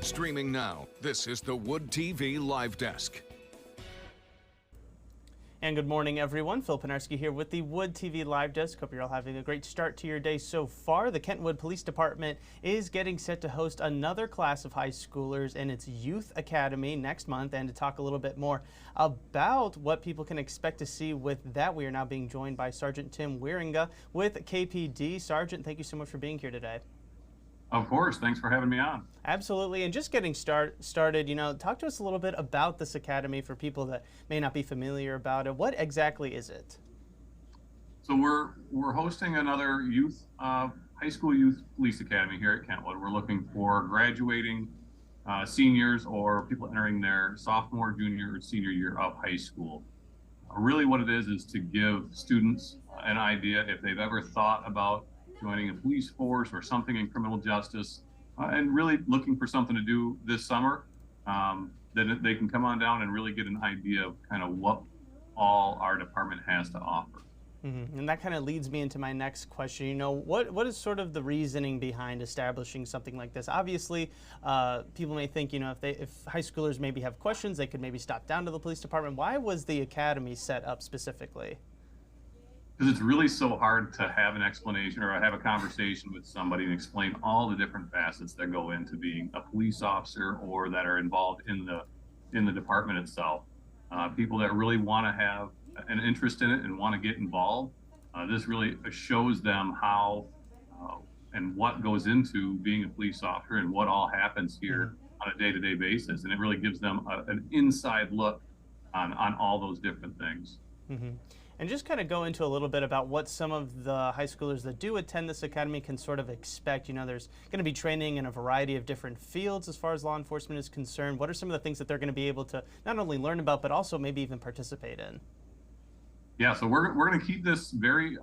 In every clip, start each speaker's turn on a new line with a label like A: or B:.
A: Streaming now, this is the Wood TV Live Desk.
B: And good morning, everyone. Phil Pinarski here with the Wood TV Live Desk. Hope you're all having a great start to your day so far. The Kentwood Police Department is getting set to host another class of high schoolers in its Youth Academy next month. And to talk a little bit more about what people can expect to see with that, we are now being joined by Sergeant Tim Wieringa with KPD. Sergeant, thank you so much for being here today.
C: Of course. Thanks for having me on.
B: Absolutely. And just getting started, talk to us a little bit about this academy for people that may not be familiar about it. What exactly is it?
C: So we're hosting another high school youth police academy here at Kentwood. We're looking for graduating seniors or people entering their sophomore, junior, or senior year of high school. Really what it is to give students an idea if they've ever thought about joining a police force or something in criminal justice, and really looking for something to do this summer, then they can come on down and really get an idea of kind of what all our department has to offer.
B: Mm-hmm. And that kind of leads me into my next question. What is sort of the reasoning behind establishing something like this? Obviously, people may think, if high schoolers maybe have questions, they could maybe stop down to the police department. Why was the academy set up specifically?
C: Because it's really so hard to have an explanation or have a conversation with somebody and explain all the different facets that go into being a police officer or that are involved in the department itself. People that really want to have an interest in it and want to get involved, this really shows them how and what goes into being a police officer and what all happens here on a day-to-day basis. And it really gives them an inside look on all those different things.
B: Mm-hmm. And just kind of go into a little bit about what some of the high schoolers that do attend this academy can sort of expect. There's going to be training in a variety of different fields as far as law enforcement is concerned. What are some of the things that they're going to be able to not only learn about, but also maybe even participate in?
C: Yeah, so we're going to keep this very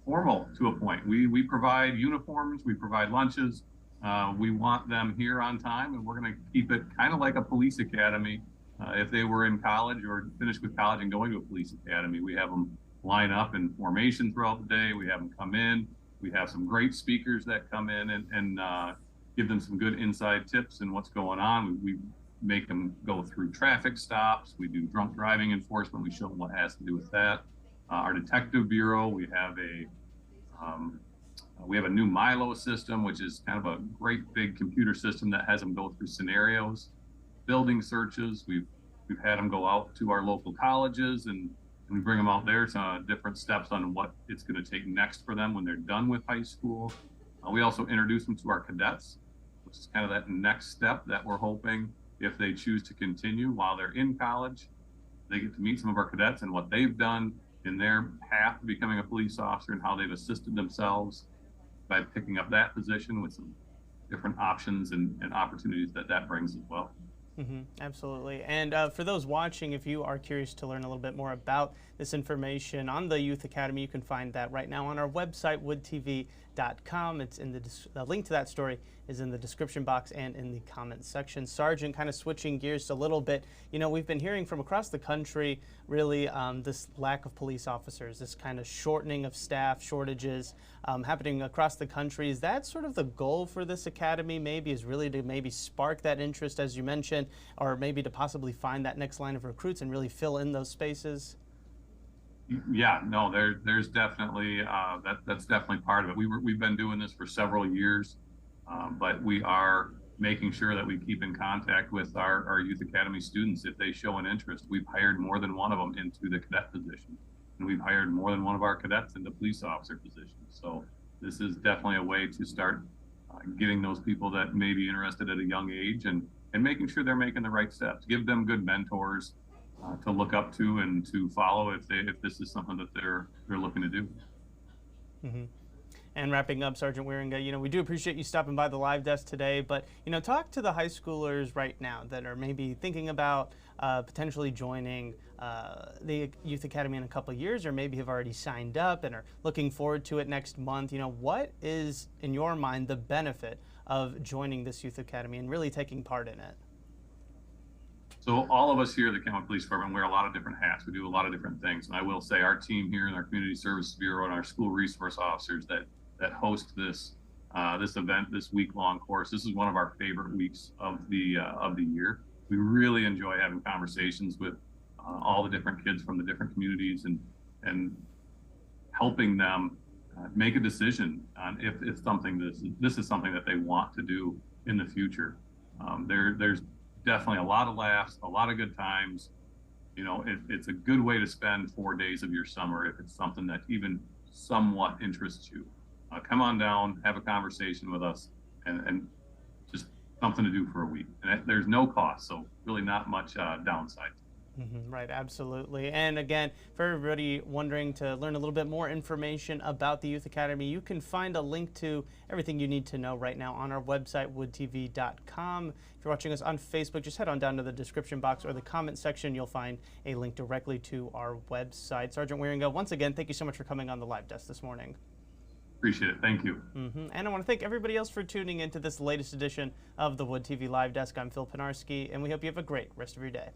C: formal to a point. We provide uniforms, we provide lunches. We want them here on time, and we're going to keep it kind of like a police academy. If they were in college or finished with college and going to a police academy, we have them line up in formation throughout the day. We have them come in. We have some great speakers that come in and give them some good inside tips and what's going on. We make them go through traffic stops. We do drunk driving enforcement. We show them what has to do with that. Our detective bureau, we have a new Milo system, which is kind of a great big computer system that has them go through scenarios. Building searches. We've had them go out to our local colleges and we bring them out there to different steps on what it's going to take next for them when they're done with high school. We also introduce them to our cadets, which is kind of that next step that we're hoping if they choose to continue while they're in college, they get to meet some of our cadets and what they've done in their path to becoming a police officer and how they've assisted themselves by picking up that position with some different options and opportunities that brings as well.
B: Mm-hmm, absolutely. And for those watching, if you are curious to learn a little bit more about this information on the Youth Academy, you can find that right now on our website, woodtv.com. It's in the link to that story is in the description box and in the comments section. Sergeant, kind of switching gears a little bit, we've been hearing from across the country, really, this lack of police officers, this kind of shortening of staff, shortages happening across the country. Is that sort of the goal for this academy maybe, is really to maybe spark that interest, as you mentioned, or maybe to possibly find that next line of recruits and really fill in those spaces?
C: Yeah, no, there's definitely, that's definitely part of it. We've been doing this for several years, but we are making sure that we keep in contact with our Youth Academy students. If they show an interest, we've hired more than one of them into the cadet position, and we've hired more than one of our cadets into police officer positions. So this is definitely a way to start getting those people that may be interested at a young age and making sure they're making the right steps. Give them good mentors to look up to and to follow if this is something that they're looking to do.
B: Mm-hmm. And wrapping up, Sergeant Wieringa, we do appreciate you stopping by the live desk today, but, talk to the high schoolers right now that are maybe thinking about potentially joining the Youth Academy in a couple of years, or maybe have already signed up and are looking forward to it next month. What is, in your mind, the benefit of joining this Youth Academy and really taking part in it?
C: So all of us here at the Kentwood Police Department wear a lot of different hats. We do a lot of different things. And I will say our team here in our Community Services Bureau and our school resource officers that host this this event, this week-long course. This is one of our favorite weeks of the year. We really enjoy having conversations with all the different kids from the different communities and helping them make a decision on if it's something this is something that they want to do in the future. There's definitely a lot of laughs, a lot of good times. You know, it's a good way to spend 4 days of your summer if it's something that even somewhat interests you. Come on down, have a conversation with us, and just something to do for a week. And there's no cost, so really not much downside.
B: Right, absolutely. And again, for everybody wondering to learn a little bit more information about the Youth Academy, you can find a link to everything you need to know right now on our website, woodtv.com. If you're watching us on Facebook, just head on down to the description box or the comment section. You'll find a link directly to our website. Sergeant Wieringa, once again, thank you so much for coming on the live desk this morning.
C: Appreciate it. Thank you.
B: And I want to thank everybody else for tuning into this latest edition of the Wood TV Live Desk. I'm Phil Pinarski, and we hope you have a great rest of your day.